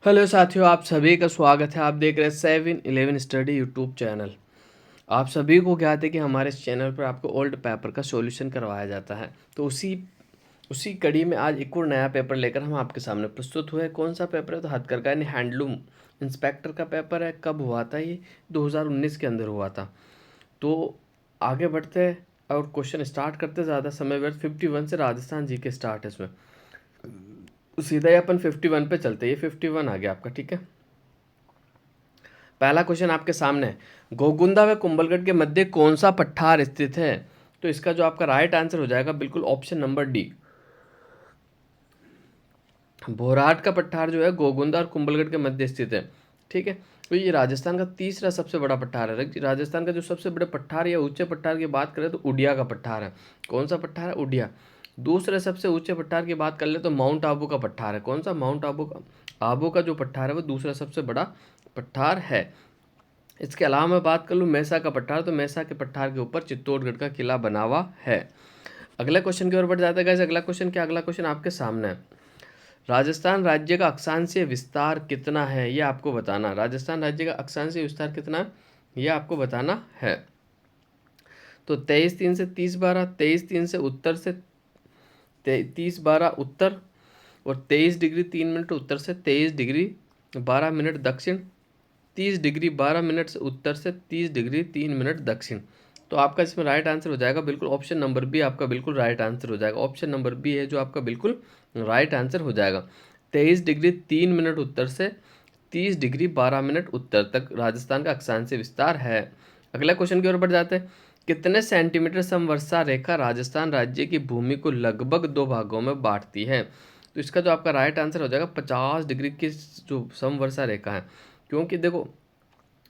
Hello साथियों, आप सभी का स्वागत है। आप देख रहे हैं 7-Eleven स्टडी यूट्यूब चैनल। आप सभी को ज्ञात है कि हमारे इस चैनल पर आपको ओल्ड पेपर का सॉल्यूशन करवाया जाता है। तो उसी उसी कड़ी में आज एक और नया पेपर लेकर हम आपके सामने प्रस्तुत हुए। कौन सा पेपर है? तो हथकरघा यानी हैंडलूम इंस्पेक्टर का पेपर है। कब हुआ था ये? 2019 के अंदर हुआ था। तो आगे बढ़ते हैं और क्वेश्चन स्टार्ट करते। ज़्यादा समय व्यर्थ 51 से राजस्थान जी के स्टार्ट है इसमें। सीधा ही अपन 51 पे चलते हैं। ये 51 आ गया आपका, ठीक है। पहला क्वेश्चन आपके सामने है, गोगुंदा व कुंभलगढ़ के मध्य कौन सा पठार स्थित है? तो इसका जो आपका राइट आंसर हो जाएगा बिल्कुल ऑप्शन नंबर डी। भोरहाट का पठार जो है गोगुंदा और कुंभलगढ़ के मध्य स्थित है, ठीक है। तो ये राजस्थान का तीसरा सबसे बड़ा पठार है। राजस्थान का जो सबसे बड़े पठार या ऊंचे पठार की बात करें तो उड़िया का पठार है। कौन सा पठार है? उड़िया। दूसरे सबसे ऊंचे पठार की बात कर ले तो माउंट आबू का पठार है। कौन सा? माउंट आबू का। आबू का जो पठार है वो दूसरा सबसे बड़ा पठार है। इसके अलावा मैं बात कर लूँ मैसा का पठार, तो मैसा के पठार के ऊपर चित्तौड़गढ़ का किला बना हुआ है। अगले क्वेश्चन की ओर बढ़ जाता है गाइस। अगला क्वेश्चन क्या? अगला क्वेश्चन आपके सामने है, राजस्थान राज्य का अक्षांशीय विस्तार कितना है? ये आपको बताना। राजस्थान राज्य का अक्षांशीय विस्तार कितना है ये आपको बताना है। तो 23-3 से 30-12, 23-3 से उत्तर से 30-12 उत्तर, और 23 डिग्री 3 मिनट उत्तर से 23 डिग्री 12 मिनट दक्षिण, 30 डिग्री 12 मिनट से उत्तर से 30 डिग्री 3 मिनट दक्षिण। तो आपका इसमें राइट आंसर हो जाएगा बिल्कुल ऑप्शन नंबर बी। आपका बिल्कुल राइट आंसर हो जाएगा। ऑप्शन नंबर बी है जो आपका बिल्कुल राइट आंसर हो जाएगा। 23 डिग्री 3 मिनट उत्तर से 30 डिग्री 12 मिनट उत्तर तक राजस्थान का अक्षांशीय विस्तार है। अगला क्वेश्चन की ओर बढ़ जाते हैं, कितने सेंटीमीटर समवर्षा रेखा राजस्थान राज्य की भूमि को लगभग दो भागों में बांटती है? तो इसका जो आपका राइट आंसर हो जाएगा 50 डिग्री की जो समवर्षा रेखा है। क्योंकि देखो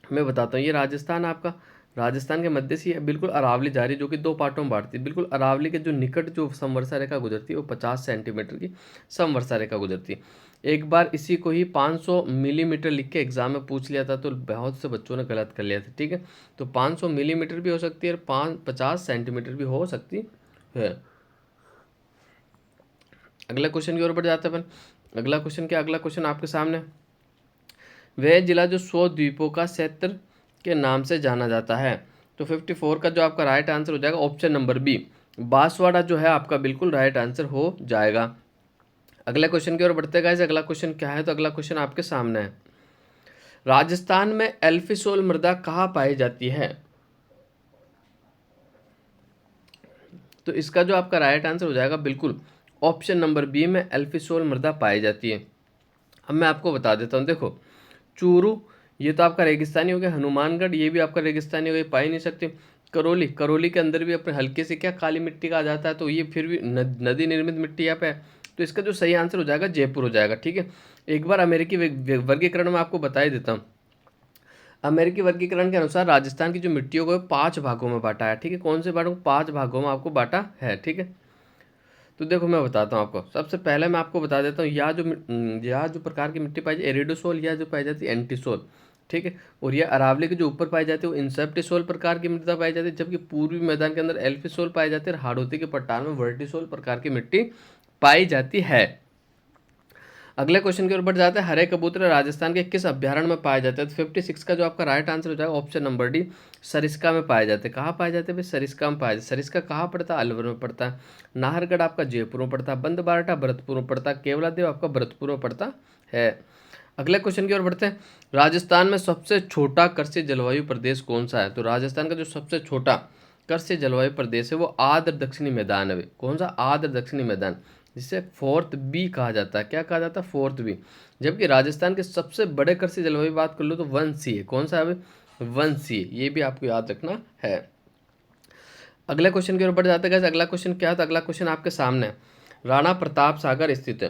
मैं बताता हूँ, ये राजस्थान आपका, राजस्थान के मध्य से ये बिल्कुल अरावली जा रही है जो कि दो पार्टों में बांटती है। बिल्कुल अरावली के जो निकट जो समवर्षा रेखा गुजरती है वो 50 सेंटीमीटर की समवर्षा रेखा गुजरती है। एक बार इसी को ही 500 मिलीमीटर लिख के एग्जाम में पूछ लिया था तो बहुत से बच्चों ने गलत कर लिया था, ठीक है। तो 500 मिलीमीटर भी हो सकती है और 50 सेंटीमीटर भी हो सकती है। अगला क्वेश्चन की ओर बढ़ जाते हैं अपन। अगला क्वेश्चन क्या? अगला क्वेश्चन आपके सामने, वह जिला जो 100 द्वीपों का क्षेत्र के नाम से जाना जाता है? तो 54 का जो आपका राइट आंसर हो जाएगा ऑप्शन नंबर बी, बांसवाड़ा जो है आपका बिल्कुल राइट आंसर हो जाएगा। अगले क्वेश्चन की ओर बढ़ते गाइस। अगला क्वेश्चन क्या है? तो अगला क्वेश्चन आपके सामने है, राजस्थान में एल्फिसोल मृदा कहाँ पाई जाती है? तो इसका जो आपका राइट आंसर हो जाएगा बिल्कुल ऑप्शन नंबर बी में एल्फिसोल मृदा पाई जाती है। अब मैं आपको बता देता हूँ, देखो चूरू ये तो आपका रेगिस्तानी हो गया, हनुमानगढ़ ये भी आपका रेगिस्तानी हो गया, पा ही नहीं सकते। करौली, करौली के अंदर भी अपने हल्के से क्या काली मिट्टी का आ जाता है, तो ये फिर भी नदी निर्मित मिट्टी यहाँ पे है। तो इसका जो सही आंसर हो जाएगा जयपुर हो जाएगा, ठीक है। एक बार अमेरिकी वर्गीकरण में आपको बता ही देता हूँ। अमेरिकी वर्गीकरण के अनुसार राजस्थान की जो मिट्टियों को 5 भागों में बांटा है, ठीक है। कौन से भागों? 5 भागों में आपको बांटा है, ठीक है। तो देखो मैं बताता हूँ आपको। सबसे पहले मैं आपको बता देता हूँ, यहाँ जो प्रकार की मिट्टी पाई जाती है एरिडोसोल, या जो पाई जाती है एंटीसोल, ठीक है। और ये अरावली के जो ऊपर पाई जाती है वो इंसेप्टिसोल प्रकार की मृदा पाई जाती है, जबकि पूर्वी मैदान के अंदर एल्फिसोल पाई जाती है और हाड़ौती के पठार में वर्टिसोल प्रकार की मिट्टी पाई जाती है। अगले क्वेश्चन की ओर बढ़ जाते हैं, हरे कबूतर राजस्थान के किस अभ्यारण्य में पाए जाते हैं? तो 56 का जो आपका राइट आंसर हो जाएगा ऑप्शन नंबर डी, सरिस्का में पाए जाते हैं। कहाँ पाए जाते हैं भाई? सरिस्का में पाए जाते। सरिस्का कहाँ पड़ता है? अलवर में पड़ता है। नाहरगढ़ आपका जयपुर में पड़ता है। बंदबारटा भरतपुर में पड़ता है। केवलादेव आपका भरतपुर में पड़ता है। अगले क्वेश्चन की ओर बढ़ते हैं, राजस्थान में सबसे छोटा कृषि जलवायु प्रदेश कौन सा है? तो राजस्थान का जो सबसे छोटा कृषि जलवायु प्रदेश है वो आर्द्र दक्षिणी मैदान है। कौन सा? आर्द्र दक्षिणी मैदान, जिसे फोर्थ बी कहा जाता है। क्या कहा जाता है? Fourth B. जबकि राजस्थान के सबसे बड़े कृषि जलवायु बात कर लो तो 1C है। कौन सा है? 1C, ये भी आपको याद रखना है। अगले क्वेश्चन की ओर बढ़ जाते हैं। अगला क्वेश्चन क्या है? तो अगला क्वेश्चन आपके सामने है, राणा प्रताप सागर स्थित है।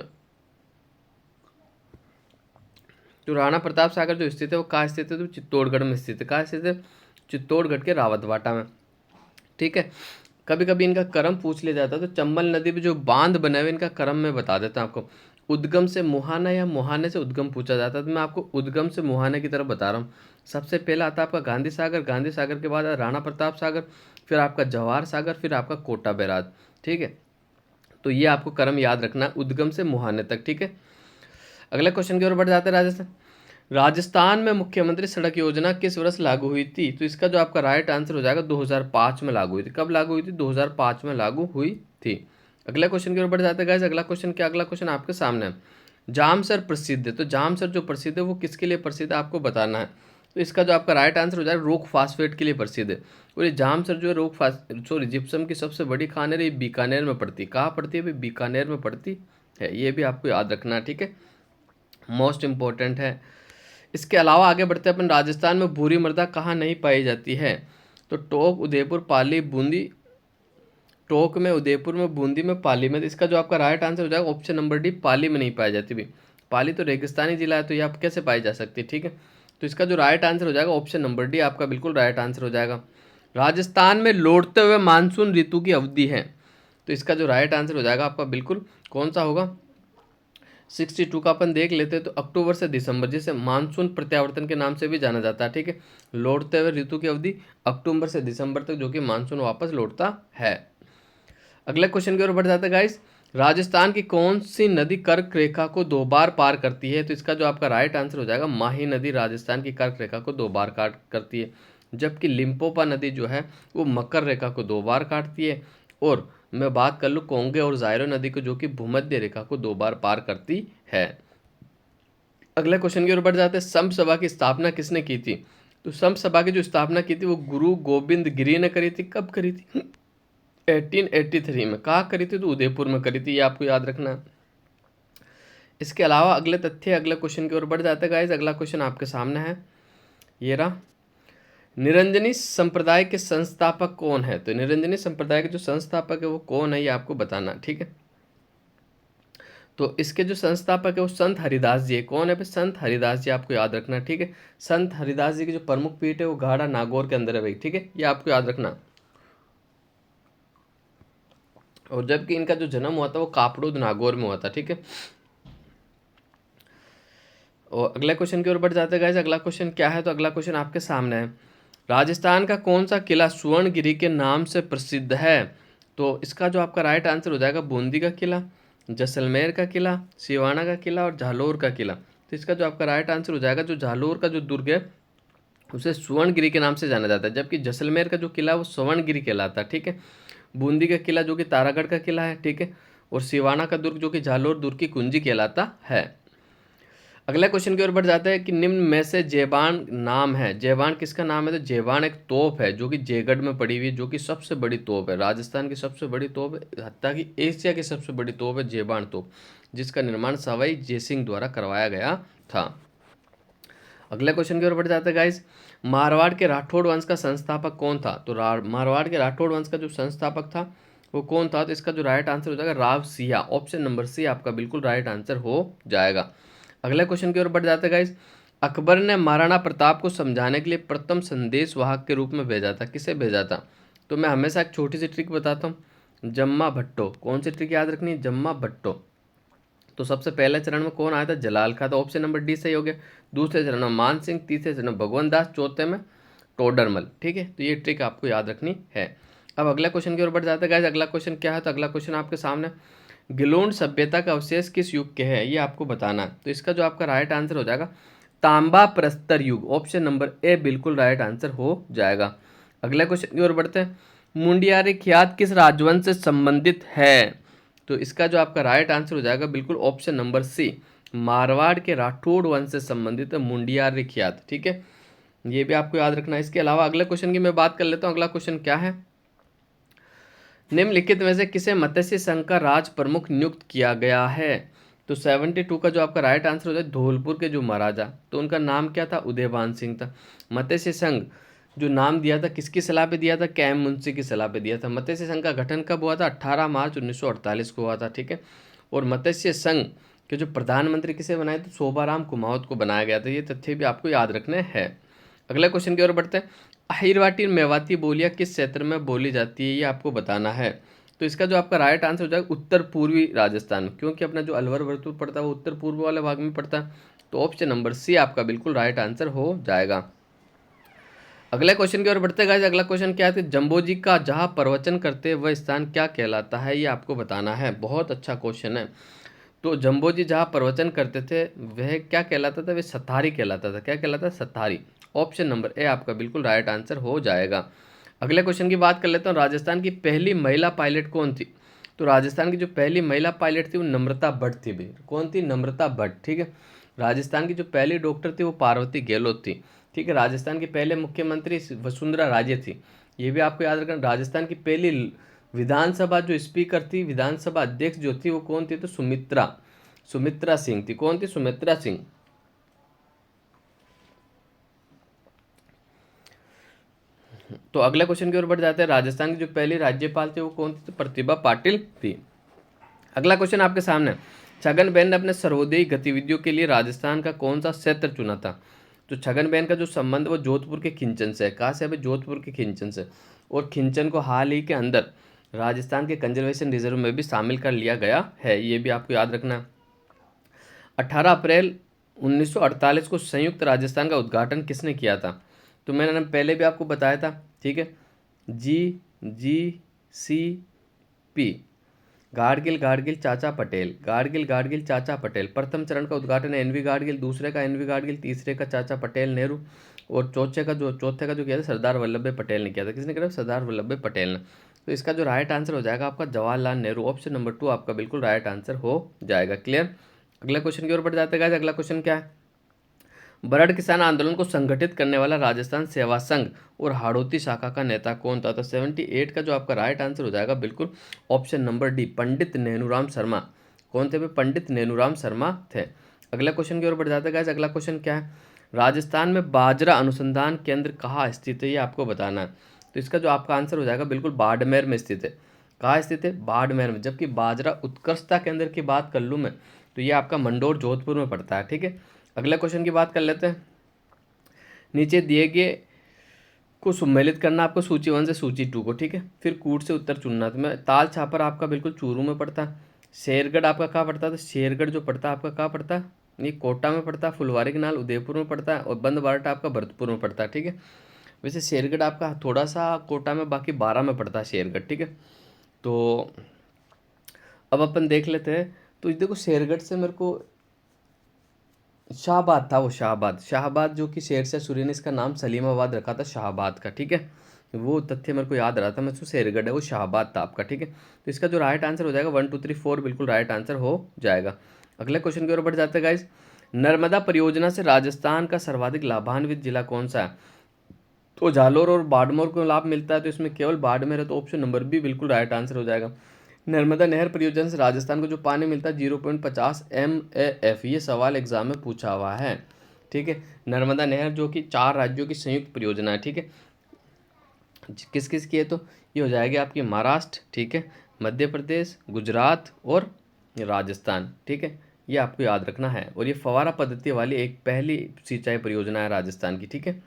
तो राणा प्रताप सागर जो स्थित है वो कहाँ स्थित है? तो चित्तौड़गढ़ में स्थित है। कहाँ स्थित है? चित्तौड़गढ़ के रावतबाटा में, ठीक है। कभी कभी इनका क्रम पूछ लिया जाता है, तो चंबल नदी पे जो बांध बने हुए इनका क्रम मैं बता देता हूँ आपको। उद्गम से मुहाना या मुहाने से उद्गम पूछा जाता है, तो मैं आपको उद्गम से मुहाने की तरफ बता रहा हूँ। सबसे पहला आता है आपका गांधी सागर, गांधी सागर के बाद राणा प्रताप सागर, फिर आपका जवाहर सागर, फिर आपका कोटा बैराज, ठीक है। तो ये आपको क्रम याद रखना है उद्गम से मुहाने तक, ठीक है। अगले क्वेश्चन की ओर बढ़ जाते हैं। राजस्थान में मुख्यमंत्री सड़क योजना किस वर्ष लागू हुई थी? तो इसका जो आपका राइट आंसर हो जाएगा 2005 में लागू हुई थी। कब लागू हुई थी? 2005 में लागू हुई थी। अगले क्वेश्चन की ओर बढ़ जाते हैं गाइस। अगला क्वेश्चन क्या? अगला क्वेश्चन आपके सामने है। जामसर प्रसिद्ध है, तो जामसर जो प्रसिद्ध है वो किसके लिए प्रसिद्ध है आपको बताना है। तो इसका जो आपका राइट आंसर हो जाएगा रोक फास्फेट के लिए प्रसिद्ध है। और ये जामसर जो है जिप्सम की सबसे बड़ी खान है, ये बीकानेर में पड़ती है। कहाँ पड़ती है? बीकानेर में पड़ती है। ये भी आपको याद रखना है, ठीक है, मोस्ट इंपॉर्टेंट है। इसके अलावा आगे बढ़ते हैं अपन। राजस्थान में भूरी मृदा कहाँ नहीं पाई जाती है? तो टोंक, उदयपुर, पाली, बूंदी। टोंक में, उदयपुर में, बूंदी में, पाली में। तो इसका जो आपका राइट आंसर हो जाएगा ऑप्शन नंबर डी, पाली में नहीं पाई जाती भी। पाली तो रेगिस्तानी जिला है, तो ये आप कैसे पाई जा सकती है, ठीक है। तो इसका जो राइट आंसर हो जाएगा ऑप्शन नंबर डी आपका बिल्कुल राइट आंसर हो जाएगा। राजस्थान में लौटते हुए मानसून ऋतु की अवधि है, तो इसका जो राइट आंसर हो जाएगा आपका बिल्कुल कौन सा होगा? 62 का अपन देख लेते हैं। तो अक्टूबर से दिसंबर, जिसे मानसून प्रत्यावर्तन के नाम से भी जाना जाता है, ठीक है। लौटते हुए ऋतु की अवधि अक्टूबर से दिसंबर तक, जो कि मानसून वापस लौटता है। अगले क्वेश्चन की ओर बढ़ जाता है गाइस। राजस्थान की कौन सी नदी कर्क रेखा को 2 बार पार करती है? तो इसका जो आपका राइट आंसर हो जाएगा माही नदी राजस्थान की कर्क रेखा को 2 बार काट करती है। जबकि लिम्पोपा नदी जो है वो मकर रेखा को 2 बार काटती है। और मैं बात कर लूँ कोंगे और जायरो नदी को, जो कि भूमध्य रेखा को 2 बार पार करती है। अगले क्वेश्चन की ओर बढ़ जाते हैं। संप सभा की स्थापना किसने की थी? तो संप सभा की जो स्थापना की थी वो गुरु गोविंद गिरी ने करी थी। कब करी थी? 1883 में। कहाँ करी थी? तो उदयपुर में करी थी, ये आपको याद रखना है। इसके अलावा अगले तथ्य अगले क्वेश्चन की ओर बढ़ जाते हैं गाइस। अगला क्वेश्चन आपके सामने है, ये रहा। निरंजनी संप्रदाय के संस्थापक कौन है? तो निरंजनी संप्रदाय के जो संस्थापक है वो कौन है, ये आपको बताना, ठीक है। तो इसके जो संस्थापक है वो संत हरिदास जी है। कौन है? संत हरिदास जी, आपको याद रखना, ठीक है। संत हरिदास जी की जो प्रमुख पीठ है वो गाढ़ा नागौर के अंदर है भाई, ठीक है, ये आपको याद रखना। और जबकि इनका जो जन्म हुआ था वो कापड़ूद नागौर में हुआ था, ठीक है। और अगले क्वेश्चन की ओर बढ़ जाते हैं गाइस। अगला क्वेश्चन क्या है? तो अगला क्वेश्चन आपके सामने है। राजस्थान का कौन सा किला सुवर्णगिरी के नाम से प्रसिद्ध है? तो इसका जो आपका राइट आंसर हो जाएगा बूंदी का किला, जैसलमेर का किला, सिवाना का किला और जालोर का किला। तो इसका जो आपका राइट आंसर हो जाएगा, जो जालोर का जो दुर्ग है उसे सुवर्णगिरी के नाम से जाना जाता है। जबकि जैसलमेर का जो किला है वो स्वर्णगिरी कहलाता है, ठीक है। बूंदी का किला जो कि तारागढ़ का किला है, ठीक है। और सिवाना का दुर्ग जो कि जालोर दुर्ग की कुंजी कहलाता है। अगला क्वेश्चन की ओर बढ़ जाता है कि निम्न में से जेबान नाम है। जेबान किसका नाम है? तो जेबान एक तोप है जो कि जयगढ़ में पड़ी हुई है, जो कि सबसे बड़ी तोप है, राजस्थान की सबसे बड़ी तोप है, हत्ता कि एशिया की सबसे बड़ी तोप है जेबान तोप, जिसका निर्माण सवाई जयसिंह द्वारा करवाया गया था। अगले क्वेश्चन की ओर बढ़ जाता है गाइस। मारवाड़ के राठौड़ वंश का संस्थापक कौन था? तो मारवाड़ के राठौड़ वंश का जो संस्थापक था वो कौन था? तो इसका जो राइट आंसर हो जाएगा राव सिया। ऑप्शन नंबर सी आपका बिल्कुल राइट आंसर हो जाएगा। अगले क्वेश्चन की ओर बढ़ जाते हैं गाइस। अकबर ने महाराणा प्रताप को समझाने के लिए प्रथम संदेश वाहक के रूप में भेजा था। किसे भेजा था? तो मैं हमेशा एक छोटी सी ट्रिक बताता हूँ, जम्मा भट्टो। कौन सी ट्रिक याद रखनी है? जम्मा भट्टो। तो सबसे पहले चरण में कौन आया था? जलाल खा। तो ऑप्शन नंबर डी सही हो गया। दूसरे चरण में मान सिंह, तीसरे चरण में भगवंत दास, चौथे में टोडरमल, ठीक है। तो ये ट्रिक आपको याद रखनी है। अब अगला क्वेश्चन की ओर बढ़ जाता है गाइस। अगला क्वेश्चन क्या है? तो अगला क्वेश्चन आपके सामने, गिलोंड सभ्यता का अवशेष किस युग के हैं, ये आपको बताना है। तो इसका जो आपका राइट आंसर हो जाएगा तांबा प्रस्तर युग। ऑप्शन नंबर ए बिल्कुल राइट आंसर हो जाएगा। अगले क्वेश्चन की ओर बढ़ते हैं। मुंडियारी ख्यात किस राजवंश से संबंधित है? तो इसका जो आपका राइट आंसर हो जाएगा बिल्कुल ऑप्शन नंबर सी, मारवाड़ के राठौड़ वंश से संबंधित है मुंडियारी ख्यात, ठीक है। ये भी आपको याद रखना है। इसके अलावा अगले क्वेश्चन की मैं बात कर लेता हूँ। अगला क्वेश्चन क्या है? निम्नलिखित में से किसे मत्स्य संघ का राज प्रमुख नियुक्त किया गया है? तो 72 का जो आपका राइट आंसर हो जाए धौलपुर के जो महाराजा, तो उनका नाम क्या था? उदयभान सिंह था। मत्स्य संघ जो नाम दिया था किसकी सलाह पे दिया था? कैम मुंशी की सलाह पे दिया था। मत्स्य संघ का गठन कब हुआ था? 18 मार्च 1948 को हुआ था, ठीक है। और मत्स्य संघ के जो प्रधानमंत्री किसे बनाए थे? शोभाराम कुमावत को बनाया गया था। ये तथ्य भी आपको याद रखने हैं। अगले क्वेश्चन की ओर बढ़ते हैं। अहिरवाटी मेवाती बोलियाँ किस क्षेत्र में बोली जाती है, ये आपको बताना है। तो इसका जो आपका राइट आंसर हो जाएगा उत्तर पूर्वी राजस्थान, क्योंकि अपना जो अलवर वर्तुल पड़ता है वो उत्तर पूर्व वाले भाग में पड़ता है। तो ऑप्शन नंबर सी आपका बिल्कुल राइट आंसर हो जाएगा। अगले क्वेश्चन की ओर बढ़ते गाइस। अगला क्वेश्चन क्या है? जम्बो जी का जहाँ प्रवचन करते वह स्थान क्या कहलाता है, ये आपको बताना है। बहुत अच्छा क्वेश्चन है। तो जम्बो जी जहाँ प्रवचन करते थे वह क्या कहलाता था, वह सथारी कहलाता था। क्या कहलाता था? सथारी। ऑप्शन नंबर ए आपका बिल्कुल राइट आंसर हो जाएगा। अगले क्वेश्चन की बात कर लेता हूँ, राजस्थान की पहली महिला पायलट कौन थी? तो राजस्थान की जो पहली महिला पायलट थी वो नम्रता भट्ट थी भाई। कौन थी? नम्रता भट्ट। ठीक है। राजस्थान की जो पहली डॉक्टर थी वो पार्वती गहलोत थी। ठीक है। राजस्थान के पहले मुख्यमंत्री वसुंधरा राजे थी। ये भी आपको याद रखना। राजस्थान की पहली विधानसभा जो स्पीकर थी, विधानसभा अध्यक्ष जो थी वो कौन थी? तो सुमित्रा सिंह थी। कौन थी? सुमित्रा सिंह। तो अगले क्वेश्चन की ओर बढ़ जाते हैं। राजस्थान की जो पहली राज्यपाल थी वो कौन थी? तो प्रतिभा पाटिल थी। अगला क्वेश्चन आपके सामने, छगनबैन ने अपने सर्वोदयी गतिविधियों के लिए राजस्थान का कौन सा क्षेत्र चुना था? तो छगनबैन का जो संबंध वो जोधपुर के खिंचन से है। कहाँ से है? जोधपुर के खिंचन से। और खिंचन को हाल ही के अंदर राजस्थान के कंजर्वेशन रिजर्व में भी शामिल कर लिया गया है। ये भी आपको याद रखना है। 18 अप्रैल 1948 को संयुक्त राजस्थान का उद्घाटन किसने किया था? तो मैंने पहले भी आपको बताया था। ठीक है। GGCP, गाडगिल गाडगिल चाचा पटेल, गाडगिल गाडगिल चाचा पटेल। प्रथम चरण का उद्घाटन NV गाडगिल, दूसरे का NV गाडगिल, तीसरे का चाचा पटेल नेहरू, और चौथे का जो किया था सरदार वल्लभ भाई पटेल ने किया था। किसने किया था? सरदार वल्लभ भाई पटेल ने। तो इसका जो राइट आंसर हो जाएगा आपका जवाहरलाल नेहरू। ऑप्शन नंबर 2 आपका बिल्कुल राइट आंसर हो जाएगा। क्लियर। अगला क्वेश्चन की ओर बढ़ जाते हैं। अगला क्वेश्चन क्या है? बरड़ किसान आंदोलन को संगठित करने वाला राजस्थान सेवा संघ और हाड़ौती शाखा का नेता कौन था? तो 78 का जो आपका राइट आंसर हो जाएगा बिल्कुल ऑप्शन नंबर डी, पंडित नेनूराम शर्मा। कौन थे? पंडित नेनूराम शर्मा थे। अगला क्वेश्चन की ओर बढ़ जाते हैं। अगला क्वेश्चन क्या है? राजस्थान में बाजरा अनुसंधान केंद्र कहाँ स्थित है? ये आपको बताना है। तो इसका जो आपका आंसर हो जाएगा बिल्कुल बाड़मेर में स्थित है। कहाँ स्थित है? बाड़मेर में। जबकि बाजरा उत्कृष्टता केंद्र की बात कर लूँ मैं तो ये आपका मंडोर जोधपुर में पड़ता है। ठीक है। अगले क्वेश्चन की बात कर लेते हैं। नीचे दिए गए को सम्मिलित करना आपको सूची 1 से सूची 2 को। ठीक है। फिर कूट से उत्तर चुनना। तो मैं ताल छापर आपका बिल्कुल चूरू में पड़ता है। शेरगढ़ आपका कहाँ पड़ता है? तो शेरगढ़ जो पड़ता है आपका कहाँ पड़ता है? ये कोटा में पड़ता है। फुलवारी केनाल उदयपुर में पड़ता है। और बंद बारट आपका भरतपुर में पड़ता है। ठीक है। वैसे शेरगढ़ आपका थोड़ा सा कोटा में, बाकी 12 में पड़ता है शेरगढ़। ठीक है। तो अब अपन देख लेते हैं। तो देखो शेरगढ़ से मेरे को शाहबाद था, वो शाहबाद जो कि शेर शाह सूरी ने इसका नाम सलीमाबाद रखा था शाहबाद का। ठीक है। वो तथ्य मेरे को याद रहा था। मैं तो शेरगढ़ है वो शाहबाद था आपका। ठीक है। तो इसका जो राइट आंसर हो जाएगा 1 2 3 4 बिल्कुल राइट आंसर हो जाएगा। अगले क्वेश्चन की ओर बढ़ जाते हैं गाइस। नर्मदा परियोजना से राजस्थान का सर्वाधिक लाभान्वित जिला कौन सा है? तो जालोर और बाड़मेर को लाभ मिलता है, तो इसमें केवल बाड़मेर है। तो ऑप्शन नंबर बी बिल्कुल राइट आंसर हो जाएगा। नर्मदा नहर परियोजना से राजस्थान को जो पानी मिलता है 0.50 MAF। ये सवाल एग्जाम में पूछा हुआ है। ठीक है। नर्मदा नहर जो कि 4 राज्यों की संयुक्त परियोजना है। ठीक है। किस किस की है? तो ये हो जाएगी आपकी महाराष्ट्र, ठीक है, मध्य प्रदेश, गुजरात और राजस्थान। ठीक है। ये आपको याद रखना है। और ये फवारा पद्धति वाली एक पहली सिंचाई परियोजना है राजस्थान की। ठीक है।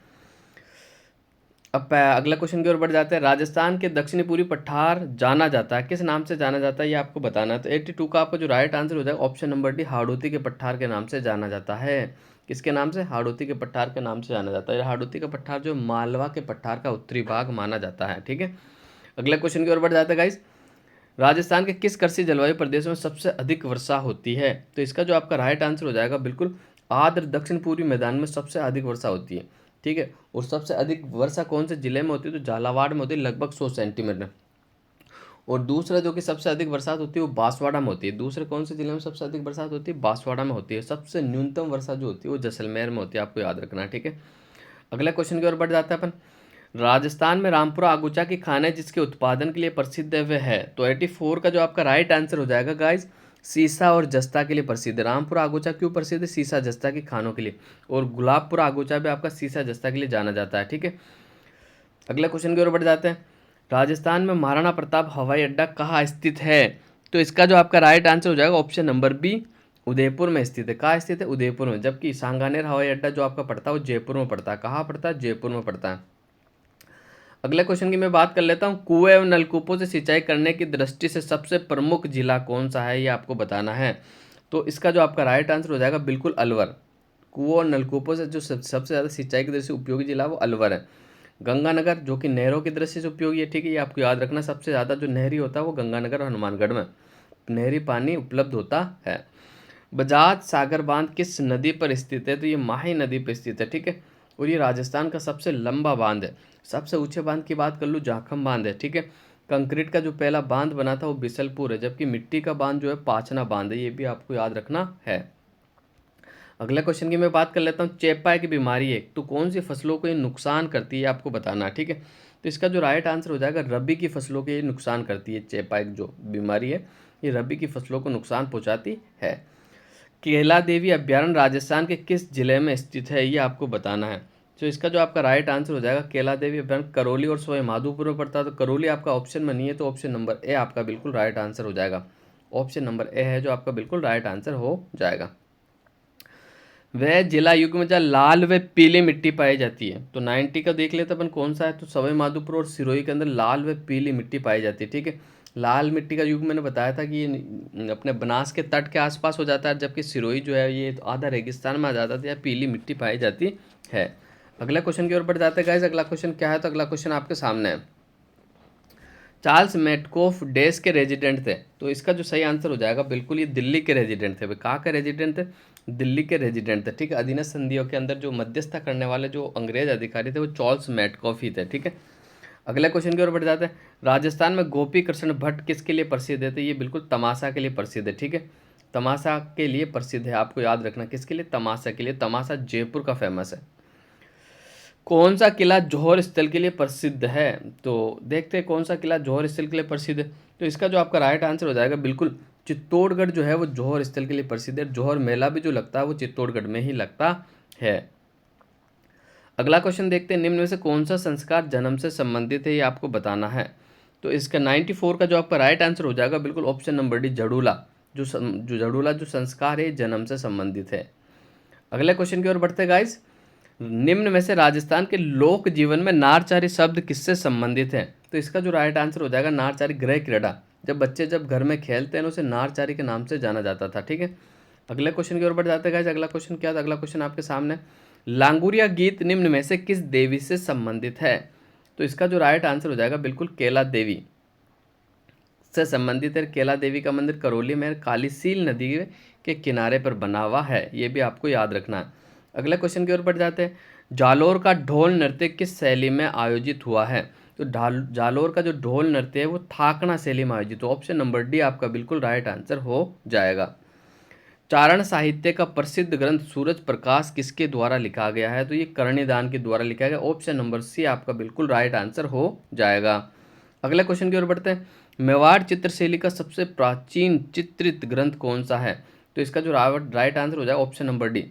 अब अगला क्वेश्चन की ओर बढ़ जाते हैं। राजस्थान के दक्षिणी पूर्वी पठार जाना जाता है, किस नाम से जाना जाता है? ये आपको बताना है। तो 82 का आपका जो राइट आंसर हो जाएगा ऑप्शन नंबर डी, हाड़ौती के पठार के नाम से जाना जाता है। किसके नाम से? हाड़ौती के पठार के नाम से जाना जाता है। हाड़ौती का पठार जो मालवा के पठार का उत्तरी भाग माना जाता है। ठीक है। अगले क्वेश्चन की ओर बढ़ जाता है गाइस। राजस्थान के किस कृषि जलवायु प्रदेश में सबसे अधिक वर्षा होती है? तो इसका जो आपका राइट आंसर हो जाएगा बिल्कुल आर्द्र दक्षिण पूर्वी मैदान में सबसे अधिक वर्षा होती है। ठीक है। और सबसे अधिक वर्षा कौन से जिले में होती है? तो झालावाड़ में होती है, लगभग 100 सेंटीमीटर। और दूसरा जो कि सबसे अधिक बरसात होती है वो बांसवाड़ा में होती है। दूसरे कौन से जिले में सबसे अधिक बरसात होती है? बांसवाड़ा में होती है। सबसे न्यूनतम वर्षा जो होती है वो जैसलमेर में होती है। आपको याद रखना है। ठीक है। अगला क्वेश्चन की ओर बढ़ जाता है अपन। राजस्थान में रामपुरा आगूचा की खाने जिसके उत्पादन के लिए प्रसिद्ध है वह है? तो 84 का जो आपका राइट आंसर हो जाएगा गाइस, सीसा और जस्ता के लिए प्रसिद्ध है। रामपुरा आगूचा क्यों प्रसिद्ध है? सीसा जस्ता के खानों के लिए। और गुलाबपुरा आगूचा भी आपका सीसा जस्ता के लिए जाना जाता है। ठीक है। अगला क्वेश्चन की ओर बढ़ जाते हैं। राजस्थान में महाराणा प्रताप हवाई अड्डा कहाँ स्थित है? तो इसका जो आपका राइट आंसर हो जाएगा ऑप्शन नंबर बी, उदयपुर में स्थित है। कहाँ स्थित है? उदयपुर में। जबकि सांगानेर हवाई अड्डा जो आपका पड़ता है वो जयपुर में पड़ता है। कहाँ पड़ता है? जयपुर में पड़ता है। अगले क्वेश्चन की मैं बात कर लेता हूँ। कुएं एवं नलकूपों से सिंचाई करने की दृष्टि से सबसे प्रमुख जिला कौन सा है? ये आपको बताना है। तो इसका जो आपका राइट आंसर हो जाएगा बिल्कुल अलवर। कुओं और नलकूपों से जो सबसे ज़्यादा सिंचाई की दृष्टि से उपयोगी जिला वो अलवर है। गंगानगर जो कि नहरों की दृष्टि से उपयोगी है। ठीक है। ये आपको याद रखना, सबसे ज़्यादा जो नहरी होता है वो गंगानगर और हनुमानगढ़ में। नहरी पानी उपलब्ध होता है। बजाज सागर बांध किस नदी पर स्थित है? तो ये माही नदी पर स्थित है, ठीक है। और ये राजस्थान का सबसे लंबा बांध है। सबसे ऊंचे बांध की बात कर लूँ, जाखम बांध है, ठीक है। कंक्रीट का जो पहला बांध बना था वो बिसलपुर है, जबकि मिट्टी का बांध जो है पाचना बांध है, ये भी आपको याद रखना है। अगले क्वेश्चन की मैं बात कर लेता हूँ। चेपा की बीमारी है तो कौन सी फसलों को ये नुकसान करती है, आपको बताना है, ठीक है। तो इसका जो राइट आंसर हो जाएगा, रबी की फसलों को ये नुकसान करती है। चेपा एक जो बीमारी है ये रबी की फसलों को नुकसान पहुंचाती है। केला देवी अभ्यारण्य राजस्थान के किस जिले में स्थित है, ये आपको बताना है। तो इसका जो आपका राइट आंसर हो जाएगा, केला देवी अभ्यारण्य करौली और सवाई माधोपुर में पड़ता है। तो करौली आपका ऑप्शन में नहीं है, तो ऑप्शन नंबर ए आपका बिल्कुल राइट आंसर हो जाएगा। ऑप्शन नंबर ए है जो आपका बिल्कुल राइट आंसर हो जाएगा। वह जिला युग में जहाँ लाल व पीली मिट्टी पाई जाती है, तो 90 का देख लेते अपन कौन सा है। तो सवाई माधोपुर और सिरोही के अंदर लाल व पीली मिट्टी पाई जाती है, ठीक है। लाल मिट्टी का युग मैंने बताया था कि ये अपने बनास के तट के आसपास हो जाता है, जबकि सिरोही जो है ये आधा रेगिस्तान में आ जाता है, या पीली मिट्टी पाई जाती है। अगला क्वेश्चन की ओर बढ़ जाते हैं गाइस। अगला क्वेश्चन क्या है? तो अगला क्वेश्चन आपके सामने है। चार्ल्स मेटकोफ डेस के रेजिडेंट थे, तो इसका जो सही आंसर हो जाएगा बिल्कुल ये दिल्ली के रेजिडेंट थे। कहाँ के रेजिडेंट थे? दिल्ली के रेजिडेंट थे, ठीक है। अधीनस्थ संधियों के अंदर जो मध्यस्थता करने वाले जो अंग्रेज अधिकारी थे वो चार्ल्स मेटकोफ ही थे, ठीक है। अगले क्वेश्चन की ओर बढ़ जाते हैं। राजस्थान में गोपी कृष्ण भट्ट किसके लिए प्रसिद्ध है? तो ये बिल्कुल तमाशा के लिए प्रसिद्ध है, ठीक है। तमाशा के लिए प्रसिद्ध है, आपको याद रखना किसके लिए? तमाशा के लिए। तमाशा जयपुर का फेमस है। कौन सा किला जौहर स्थल के लिए प्रसिद्ध है? तो देखते हैं कौन सा किला जौहर स्थल के लिए प्रसिद्ध है। तो इसका जो आपका राइट आंसर हो जाएगा बिल्कुल चित्तौड़गढ़ जो है वो जौहर स्थल के लिए प्रसिद्ध है। जौहर मेला भी जो लगता है वो चित्तौड़गढ़ में ही लगता है। अगला क्वेश्चन देखते हैं। निम्न में से कौन सा संस्कार जन्म से संबंधित है, ये आपको बताना है। तो इसका 94 का जो आपका राइट आंसर हो जाएगा बिल्कुल ऑप्शन नंबर डी, जड़ूला। जो जड़ूला जो संस्कार है जन्म से संबंधित है। अगले क्वेश्चन की ओर बढ़ते हैं गाइस। निम्न में से राजस्थान के लोक जीवन में नारचारी शब्द किससे संबंधित है? तो इसका जो राइट आंसर हो जाएगा नारचारी गृह क्रीड़ा। जब बच्चे जब घर में खेलते हैं उसे नारचारी के नाम से जाना जाता था, ठीक है। अगले क्वेश्चन की ओर बढ़ जाते हैं गाइस। अगला क्वेश्चन क्या था? अगला क्वेश्चन आपके सामने, लांगुरिया गीत निम्न में से किस देवी से संबंधित है? तो इसका जो राइट आंसर हो जाएगा बिल्कुल केला देवी से संबंधित है। केला देवी का मंदिर करौली में कालीसील नदी के किनारे पर बना हुआ है, ये भी आपको याद रखना है। अगले क्वेश्चन की ओर बढ़ जाते हैं। जालोर का ढोल नृत्य किस शैली में आयोजित हुआ है? तो जालोर का जो ढोल नृत्य है वो थाकना शैली में आयोजित हुआ। ऑप्शन नंबर डी आपका बिल्कुल राइट आंसर हो जाएगा। चारण साहित्य का प्रसिद्ध ग्रंथ सूरज प्रकाश किसके द्वारा लिखा गया है? तो ये कर्णिदान के द्वारा लिखा गया। ऑप्शन नंबर सी आपका बिल्कुल राइट आंसर हो जाएगा। अगले क्वेश्चन की ओर बढ़ते हैं। मेवाड़ चित्रशैली का सबसे प्राचीन चित्रित ग्रंथ कौन सा है? तो इसका जो राइट आंसर हो जाएगा ऑप्शन नंबर डी,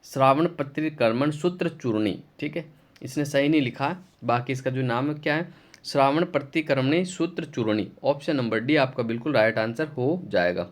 श्रावण प्रतिक्रमण सूत्र चूर्णी, ठीक है। इसने सही नहीं लिखा, बाकी इसका जो नाम है क्या है? श्रावण प्रतिक्रमणी सूत्र चूर्णी। ऑप्शन नंबर डी आपका बिल्कुल राइट आंसर हो जाएगा।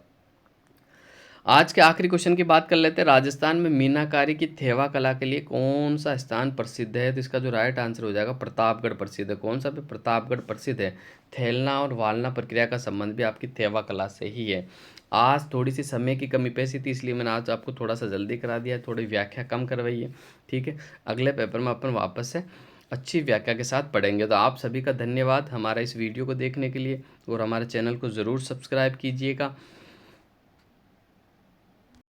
आज के आखिरी क्वेश्चन की बात कर लेते हैं। राजस्थान में मीनाकारी की थेवा कला के लिए कौन सा स्थान प्रसिद्ध है? तो इसका जो राइट आंसर हो जाएगा प्रतापगढ़ प्रसिद्ध है। कौन सा भी? प्रतापगढ़ प्रसिद्ध है। थेलना और वालना प्रक्रिया का संबंध भी आपकी थेवा कला से ही है। आज थोड़ी सी समय की कमी पैसी थी, इसलिए मैंने आज आपको थोड़ा सा जल्दी करा दिया, थोड़ी व्याख्या कम करवाई है, ठीक है। अगले पेपर में अपन वापस से अच्छी व्याख्या के साथ पढ़ेंगे। तो आप सभी का धन्यवाद हमारा इस वीडियो को देखने के लिए, और हमारे चैनल को ज़रूर सब्सक्राइब कीजिएगा।